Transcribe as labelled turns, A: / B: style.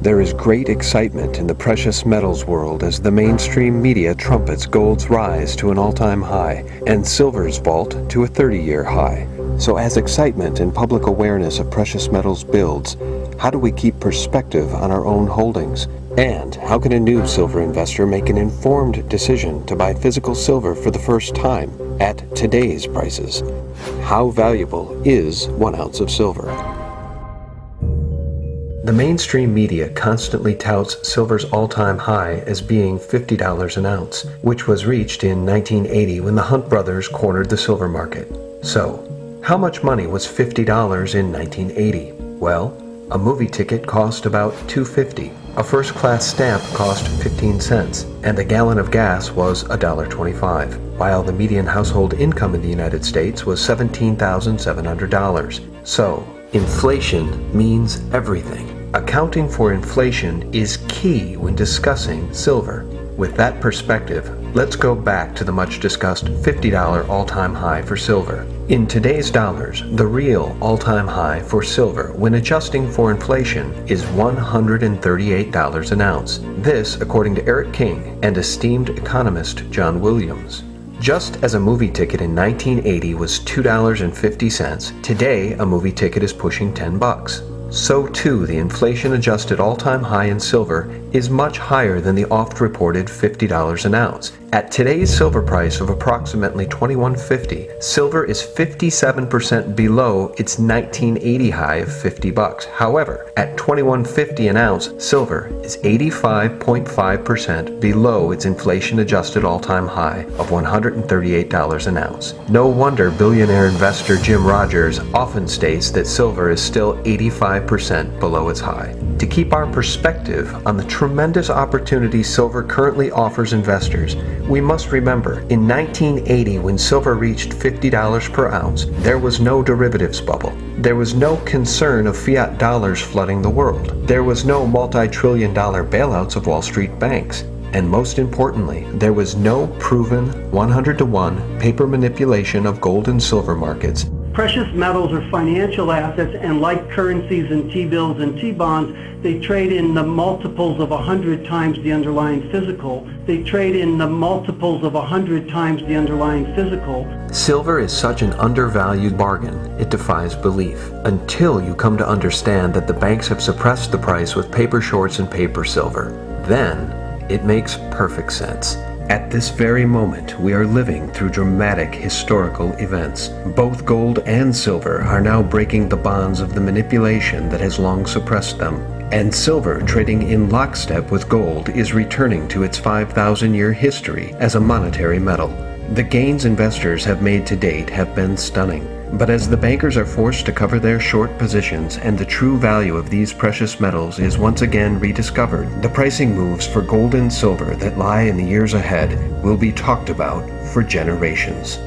A: There is great excitement in the precious metals world as the mainstream media trumpets gold's rise to an all-time high and silver's vault to a 30-year high. So as excitement and public awareness of precious metals builds, how do we keep perspective on our own holdings? And how can a new silver investor make an informed decision to buy physical silver for the first time at today's prices? How valuable is 1 ounce of silver? The mainstream media constantly touts silver's all-time high as being $50 an ounce, which was reached in 1980 when the Hunt brothers cornered the silver market. So, how much money was $50 in 1980? Well, a movie ticket cost about $2.50, a first-class stamp cost 15 cents, and a gallon of gas was $1.25, while the median household income in the United States was $17,700. So, inflation means everything. Accounting for inflation is key when discussing silver. With that perspective, let's go back to the much discussed $50 all-time high for silver. In today's dollars, the real all-time high for silver when adjusting for inflation is $138 an ounce. This according to Eric King and esteemed economist John Williams. Just as a movie ticket in 1980 was $2.50, today a movie ticket is pushing $10. So too, the inflation-adjusted all-time high in silver is much higher than the oft-reported $50 an ounce. At today's silver price of approximately $21.50, silver is 57% below its 1980 high of $50. However, at $21.50 an ounce, silver is 85.5% below its inflation-adjusted all-time high of $138 an ounce. No wonder billionaire investor Jim Rogers often states that silver is still 85% below its high. To keep our perspective on the tremendous opportunity silver currently offers investors, we must remember, in 1980 when silver reached $50 per ounce, there was no derivatives bubble. There was no concern of fiat dollars flooding the world. There was no multi-trillion-dollar bailouts of Wall Street banks. And most importantly, there was no proven 100-to-1 paper manipulation of gold and silver markets.
B: Precious metals are financial assets, and like currencies and T-bills and T-bonds, they trade in the multiples of 100 times the underlying physical. They trade in the multiples of 100 times the underlying physical.
A: Silver is such an undervalued bargain, it defies belief, until you come to understand that the banks have suppressed the price with paper shorts and paper silver. Then, it makes perfect sense. At this very moment, we are living through dramatic historical events. Both gold and silver are now breaking the bonds of the manipulation that has long suppressed them. And silver, trading in lockstep with gold, is returning to its 5,000-year history as a monetary metal. The gains investors have made to date have been stunning. But as the bankers are forced to cover their short positions and the true value of these precious metals is once again rediscovered, the pricing moves for gold and silver that lie in the years ahead will be talked about for generations.